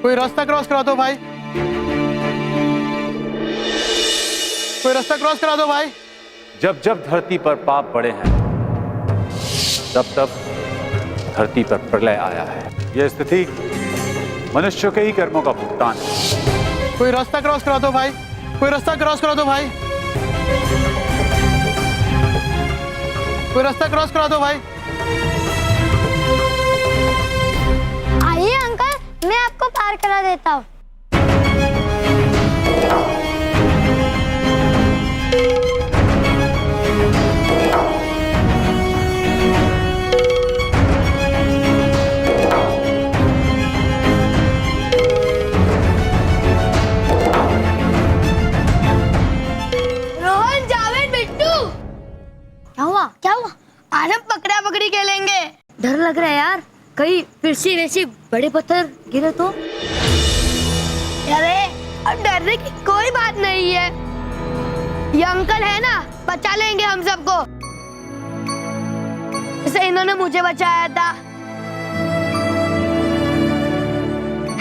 कोई रास्ता क्रॉस करा दो भाई, कोई रास्ता क्रॉस करा दो भाई। जब जब धरती पर पाप बढ़े हैं तब तब धरती पर प्रलय आया है। यह स्थिति मनुष्यों के ही कर्मों का भुगतान है। कोई रास्ता क्रॉस करा दो भाई, कोई रास्ता क्रॉस करा दो भाई, कोई रास्ता क्रॉस करा दो भाई। आइए अंकल, मैं आपको पार करा देता हूँ। रोहन, जावेद, बिट्टू, क्या हुआ? क्या हुआ? आज हम पकड़ा पकड़ी खेलेंगे। डर लग रहा है यार, कहीं फिर से वैसे बड़े पत्थर गिरे तो। अरे अब डरने की कोई बात नहीं है, ये अंकल है ना, बचा लेंगे हम सबको, जैसे इन्होंने मुझे बचाया था।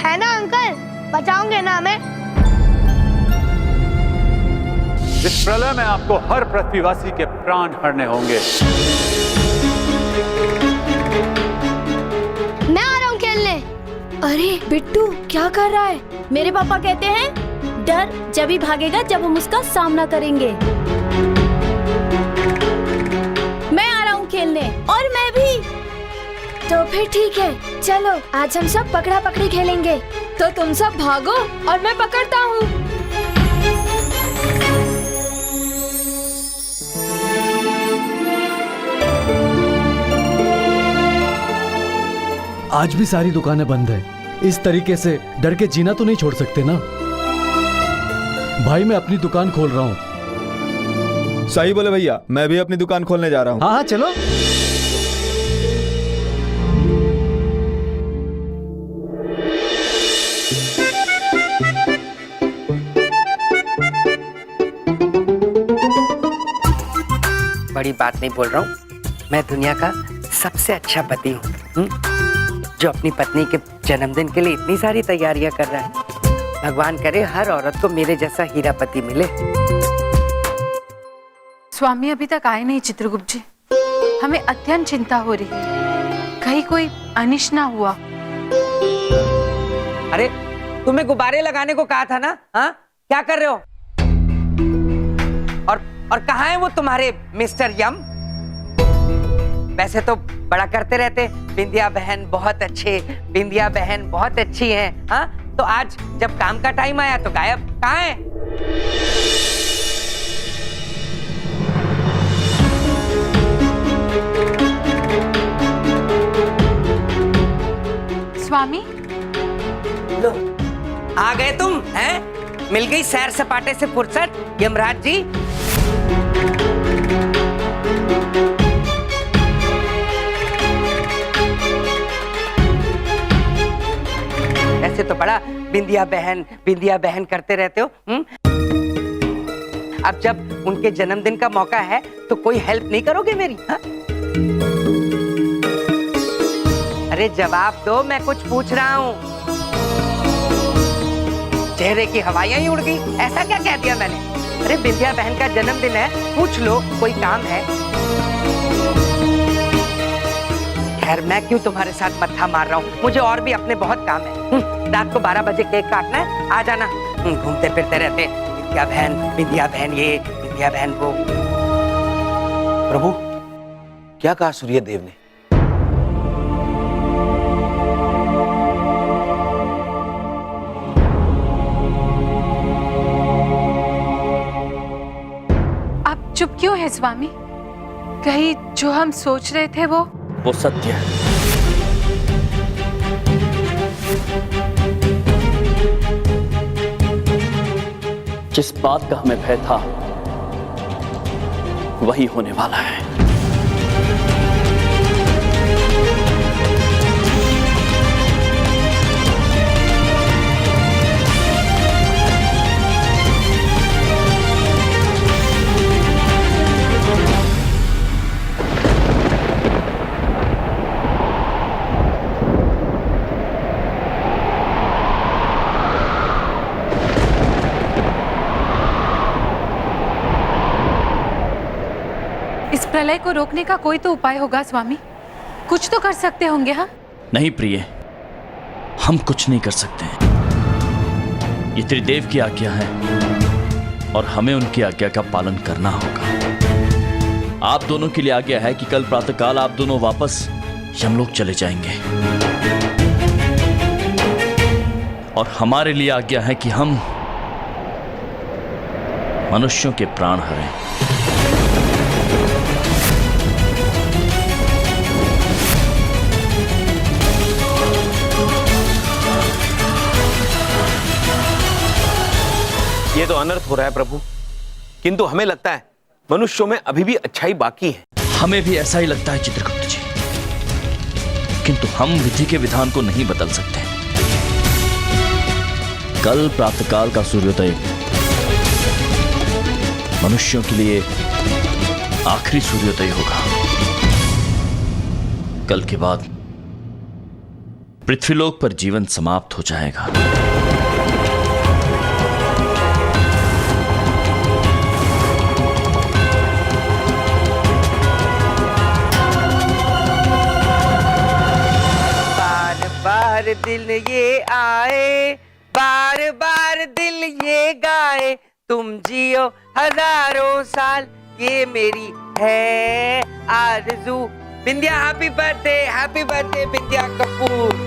है ना अंकल, बचाओगे ना हमें? इस प्रलय में आपको हर पृथ्वीवासी के प्राण हरने होंगे। मैं आ रहा हूँ खेलने। अरे बिट्टू, क्या कर रहा है? मेरे पापा कहते हैं डर जब ही भागेगा जब हम उसका सामना करेंगे। मैं आ रहा हूँ खेलने। और मैं भी। तो फिर ठीक है, चलो आज हम सब पकड़ा पकड़ी खेलेंगे। तो तुम सब भागो और मैं पकड़ता हूँ। आज भी सारी दुकानें बंद है। इस तरीके से डर के जीना तो नहीं छोड़ सकते ना। भाई मैं अपनी दुकान खोल रहा हूँ। सही बोले भैया, मैं भी अपनी दुकान खोलने जा रहा हूँ। हाँ हाँ चलो। बड़ी बात नहीं बोल रहा हूँ, मैं दुनिया का सबसे अच्छा पति हूँ, जो अपनी पत्नी के जन्मदिन के लिए इतनी सारी तैयारियां कर रहा है। भगवान करे हर औरत को मेरे जैसा हीरा पति मिले। स्वामी अभी तक आए नहीं चित्रगुप्त जी, हमें अत्यंत चिंता हो रही है, कहीं कोई अनिष्ट ना हुआ। अरे तुम्हें गुब्बारे लगाने को कहा था ना, हाँ क्या कर रहे हो? और कहाँ है वो तुम्हारे मिस्टर यम? वैसे तो बड़ा करते रहते, बिंदिया बहन बहुत अच्छे, बिंदिया बहन बहुत अच्छी हैं, हाँ? तो आज जब काम का टाइम आया तो गायब, कहाँ है? स्वामी, लो आ गए तुम, हैं? मिल गई सैर सपाटे से फुर्सत यमराज जी। ऐसे तो बड़ा बिंदिया बहन करते रहते हो। अब जब उनके जन्मदिन का मौका है तो कोई हेल्प नहीं करोगे मेरी? हा? अरे जवाब दो, मैं कुछ पूछ रहा हूँ। चेहरे की हवाइयां ही उड़ गई, ऐसा क्या कह दिया मैंने? अरे बिंदिया बहन का जन्मदिन है, पूछ लो कोई काम है। खैर मैं क्यों तुम्हारे साथ मत्था मार रहा हूँ, मुझे और भी अपने बहुत काम है। रात को 12 बजे केक काटना है, आ जाना। घूमते फिरते रहते, बिंदिया बहन ये, बिंदिया बहन वो। प्रभु, क्या कहा सूर्य देव ने? आप चुप क्यों है स्वामी? कहीं जो हम सोच रहे थे वो सत्य है। जिस बात का हमें भय था वही होने वाला है। प्रलय को रोकने का कोई तो उपाय होगा स्वामी, कुछ तो कर सकते होंगे। हाँ नहीं प्रिय, हम कुछ नहीं कर सकते। ये त्रिदेव की आज्ञा है और हमें उनकी आज्ञा का पालन करना होगा। आप दोनों के लिए आज्ञा है कि कल प्रातःकाल आप दोनों वापस यमलोक चले जाएंगे और हमारे लिए आज्ञा है कि हम मनुष्यों के प्राण हरें। ये तो अनर्थ हो रहा है प्रभु, किंतु हमें लगता है मनुष्यों में अभी भी अच्छाई बाकी है। हमें भी ऐसा ही लगता है चित्रगुप्त जी, किंतु हम विधि के विधान को नहीं बदल सकते। कल प्रातःकाल का सूर्योदय मनुष्यों के लिए आखिरी सूर्योदय होगा। कल के बाद पृथ्वीलोक पर जीवन समाप्त हो जाएगा। बार दिल ये आए, बार बार दिल ये गाए, तुम जियो हजारों साल, ये मेरी है आरज़ू। बिंदिया हैप्पी बर्थडे बिंदिया कपूर।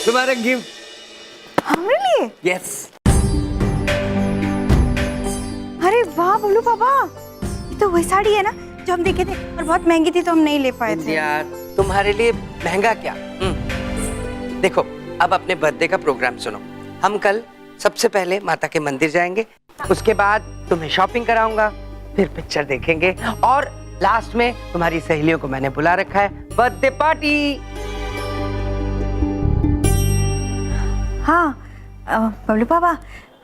तुम्हारा गिफ्ट हमरे लिए? यस। अरे वाह बोलू पापा, ये तो वही साड़ी है ना जो हम देखे थे और बहुत महंगी थी तो हम नहीं ले पाए थे। यार तुम्हारे लिए महंगा क्या। देखो अब अपने बर्थडे का प्रोग्राम सुनो। हम कल सबसे पहले माता के मंदिर जाएंगे, उसके बाद तुम्हें शॉपिंग कराऊंगा, फिर पिक्चर देखेंगे और लास्ट में तुम्हारी सहेलियों को मैंने बुला रखा है बर्थडे पार्टी। हाँ बबलू पापा,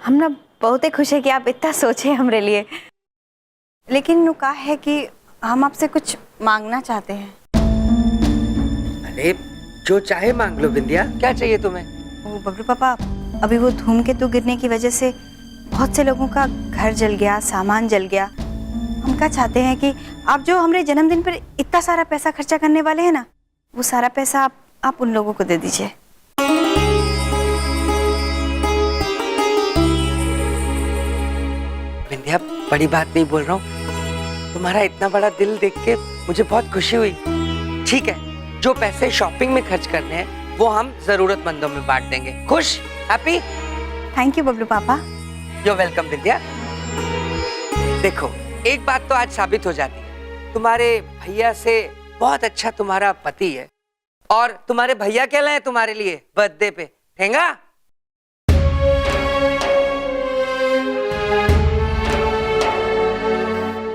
हम ना बहुत ही खुश है कि आप इतना सोचे हमरे लिए, लेकिन नुका है कि हम आपसे कुछ मांगना चाहते हैं। अरे जो चाहे मांग लो बिंदिया, क्या चाहिए तुम्हें? वो बबलू पापा, अभी वो धूमकेतु गिरने की वजह से बहुत से लोगों का घर जल गया, सामान जल गया। हम क्या चाहते हैं कि आप जो हमारे जन्मदिन पर इतना सारा पैसा खर्चा करने वाले हैं ना, वो सारा पैसा आप उन लोगों को दे दीजिए। बिंदिया बड़ी बात नहीं बोल रहा हूँ, तुम्हारा इतना बड़ा दिल देख के मुझे बहुत खुशी हुई। ठीक है, जो पैसे शॉपिंग में खर्च करने हैं वो हम जरूरतमंदों में बांट देंगे। खुश? हैप्पी? थैंक यू बबलू पापा। यू वेलकम बिंदिया। देखो एक बात तो आज साबित हो जाती है, तुम्हारे भैया से बहुत अच्छा तुम्हारा पति है और तुम्हारे भैया क्या लाए तुम्हारे लिए बर्थडे पे? ठेंगा?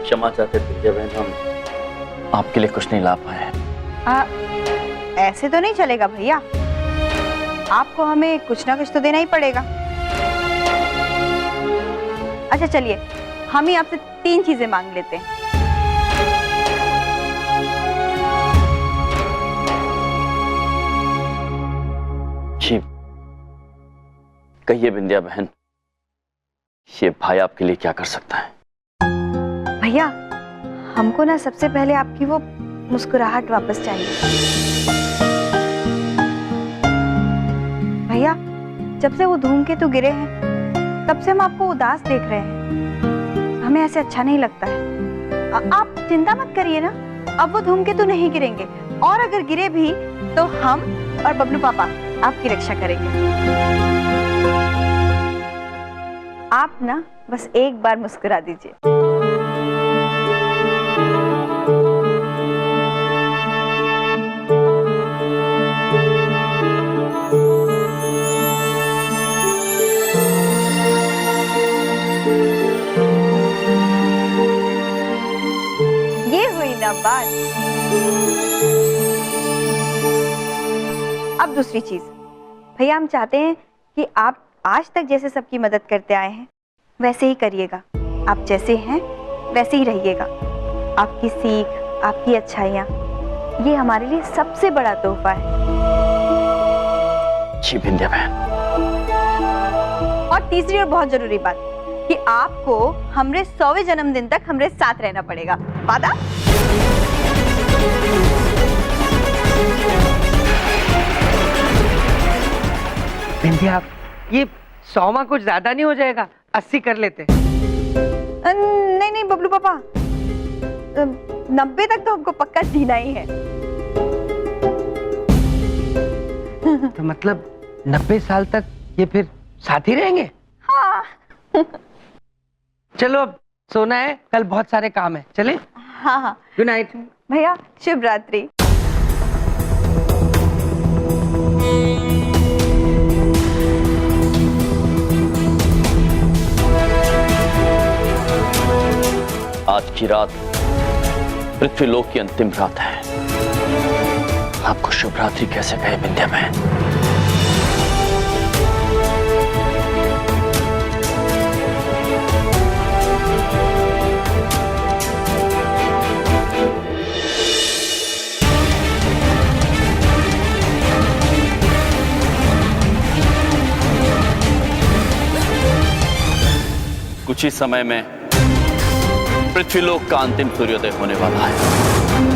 क्षमा चाहते बिंदिया बहन, हम आपके लिए कुछ नहीं ला पाए। ऐसे तो नहीं चलेगा भैया, आपको हमें कुछ ना कुछ तो देना ही पड़ेगा। अच्छा चलिए, हम ही आपसे 3 चीजें मांग लेते हैं। जी कहिए बिंदिया बहन, ये भाई आपके लिए क्या कर सकता है? भैया हमको ना सबसे पहले आपकी वो मुस्कुराहट वापस चाहिए। भैया जब से वो धूमकेतु गिरे हैं तब से हम आपको उदास देख रहे हैं, हमें ऐसे अच्छा नहीं लगता है। आप चिंता मत करिए ना, अब वो धूमकेतु नहीं गिरेंगे और अगर गिरे भी तो हम और बबलू पापा आपकी रक्षा करेंगे। आप ना बस एक बार मुस्कुरा दीजिए। ये हुई ना बात। अब दूसरी चीज, भैया हम चाहते हैं कि आप आज तक जैसे सबकी मदद करते आए हैं वैसे ही करिएगा। आप जैसे हैं वैसे ही रहिएगा। आपकी सीख, आपकी अच्छाइयाँ, ये हमारे लिए सबसे बड़ा तोहफा है। जी विंध्या बहन। और तीसरी और बहुत जरूरी बात कि आपको हमरे 100वें जन्मदिन तक हमरे साथ रहना पड़ेगा। वादा? विंध्या, ये 100वां कुछ ज्यादा नहीं हो जाएगा? 80 कर लेते। नहीं नहीं बबलू पापा, 90 तक तो हमको पक्का जीना ही है। तो मतलब 90 साल तक ये फिर साथ ही रहेंगे? हाँ। चलो अब सोना है, कल बहुत सारे काम है, चले? हाँ हाँ। गुड नाइट भैया, शुभ रात्रि। आज की रात पृथ्वीलोक की अंतिम रात है। आपको शुभ रात्रि कैसे कहे विंध्या बहन? कुछ ही समय में पृथ्वीलोक का अंतिम सूर्योदय होने वाला है।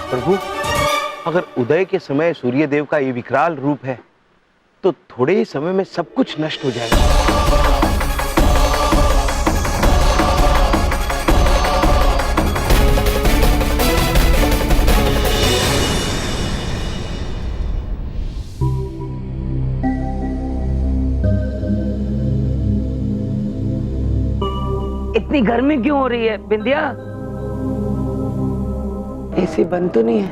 प्रभु, अगर उदय के समय सूर्य देव का ये विकराल रूप है तो थोड़े ही समय में सब कुछ नष्ट हो जाएगा। इतनी गर्मी क्यों हो रही है विंध्या? एसी बंद तो नहीं है?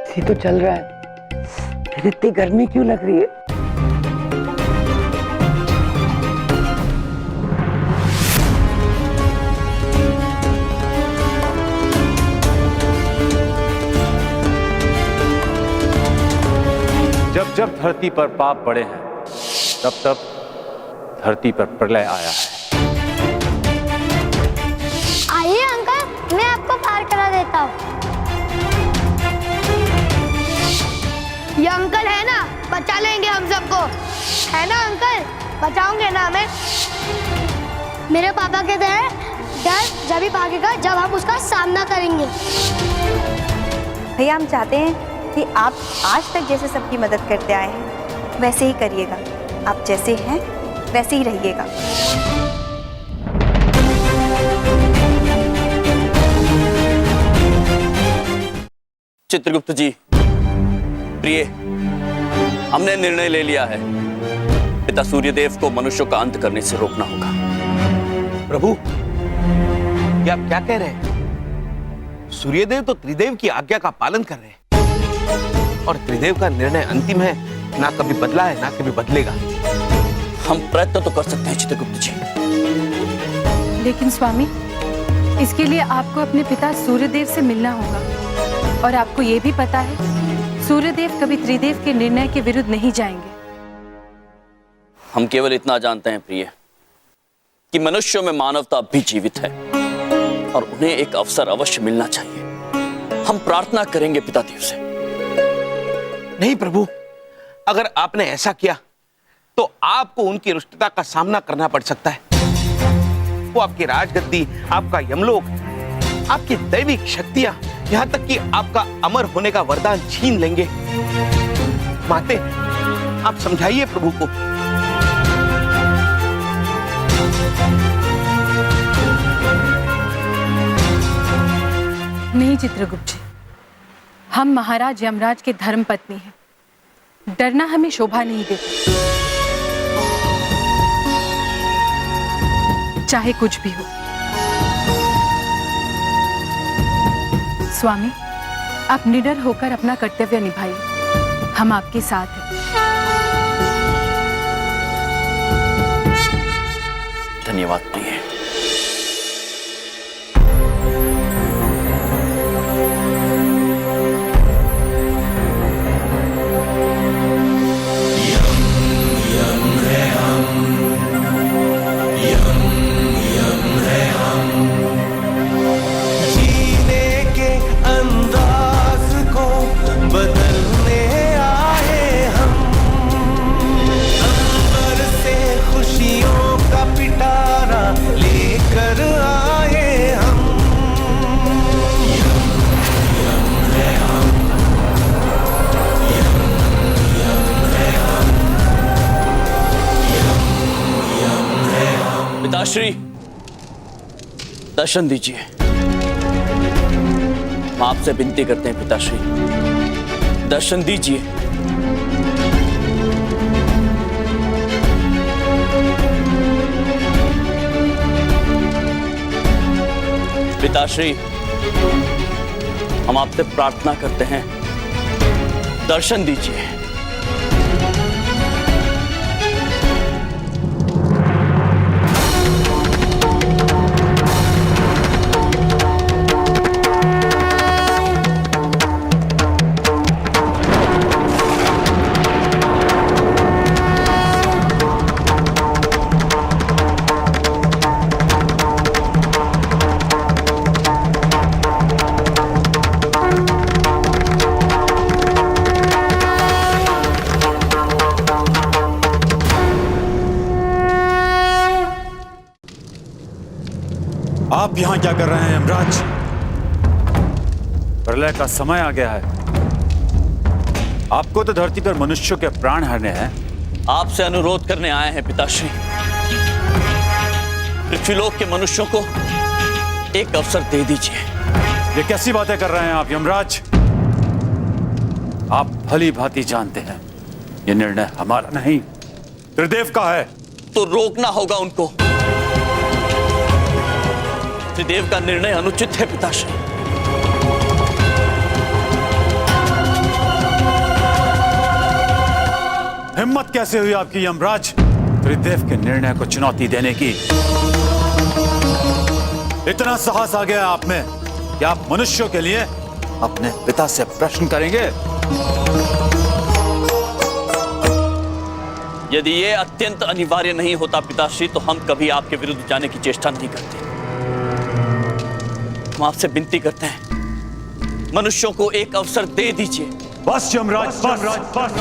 एसी तो चल रहा है, फिर इतनी गर्मी क्यों लग रही है? जब जब धरती पर पाप बढ़े हैं, तब तब धरती पर प्रलय आया है। आइए अंकल, मैं आपको पार करा देता हूँ। ये अंकल है ना, बचा लेंगे हम सबको, है ना अंकल? बचाओगे ना हमें? मेरे पापा कहते हैं डर जब ही भागेगा जब हम उसका सामना करेंगे। भैया, हम चाहते हैं कि आप आज तक जैसे सबकी मदद करते आए हैं वैसे ही करिएगा। आप जैसे हैं वैसे ही रहिएगा। चित्रगुप्त जी, प्रिय, हमने निर्णय ले लिया है। पिता सूर्यदेव को मनुष्यों का अंत करने से रोकना होगा। प्रभु, ये आप क्या कह रहे हैं? सूर्यदेव तो त्रिदेव की आज्ञा का पालन कर रहे हैं और त्रिदेव का निर्णय अंतिम है, ना कभी बदला है ना कभी बदलेगा। हम प्रयत्न तो कर सकते हैं चित्रगुप्त जी, लेकिन स्वामी, इसके लिए आपको अपने पिता सूर्यदेव से मिलना होगा। और आपको ये भी पता है, सूर्यदेव कभी त्रिदेव के निर्णय के विरुद्ध नहीं जाएंगे। हम केवल इतना जानते हैं प्रिय कि मनुष्यों में मानवता अब भी जीवित है और उन्हें एक अवसर अवश्य मिलना चाहिए। हम प्रार्थना करेंगे पितादेव से। नहीं प्रभु, अगर आपने ऐसा किया तो आपको उनकी रुष्टता का सामना करना पड़ सकता है। वो आपकी राजगद्दी, आपका यमलोक, आपकी दैविक शक्तियां, यहां तक कि आपका अमर होने का वरदान छीन लेंगे। माते, आप समझाइए प्रभु को। नहीं चित्रगुप्त जी, हम महाराज यमराज के धर्म पत्नी हैं। डरना हमें शोभा नहीं देता, चाहे कुछ भी हो। स्वामी, आप निडर होकर अपना कर्तव्य निभाइए, हम आपके साथ हैं। धन्यवाद प्रिय। पिताश्री, दर्शन दीजिए। हम आपसे विनती करते हैं पिताश्री, दर्शन दीजिए। पिताश्री, हम आपसे प्रार्थना करते हैं, दर्शन दीजिए। आप यहां क्या कर रहे हैं यमराज? प्रलय का समय आ गया है। आपको तो धरती पर मनुष्यों के प्राण हरने हैं। आपसे अनुरोध करने आए हैं पिताश्री, पृथ्वीलोक के मनुष्यों को एक अवसर दे दीजिए। ये कैसी बातें कर रहे हैं आप यमराज? आप भली भांति जानते हैं ये निर्णय हमारा नहीं, त्रिदेव का है। तो रोकना होगा उनको। त्रिदेव का निर्णय अनुचित है पिताश्री। हिम्मत कैसे हुई आपकी यमराज त्रिदेव के निर्णय को चुनौती देने की? इतना साहस आ गया आप में कि आप मनुष्यों के लिए अपने पिता से प्रश्न करेंगे? यदि ये अत्यंत अनिवार्य नहीं होता पिताश्री, तो हम कभी आपके विरुद्ध जाने की चेष्टा नहीं करते। हम आपसे विनती करते हैं, मनुष्यों को एक अवसर दे दीजिए। बस यमराज, बस।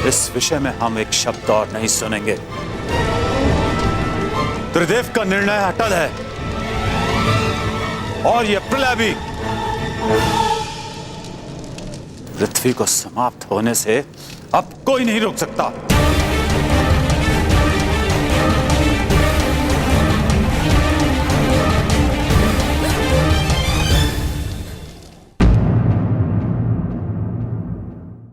इस विषय में हम एक शब्द और नहीं सुनेंगे। त्रिदेव का निर्णय अटल है और यह प्रलय भी पृथ्वी को समाप्त होने से अब कोई नहीं रोक सकता।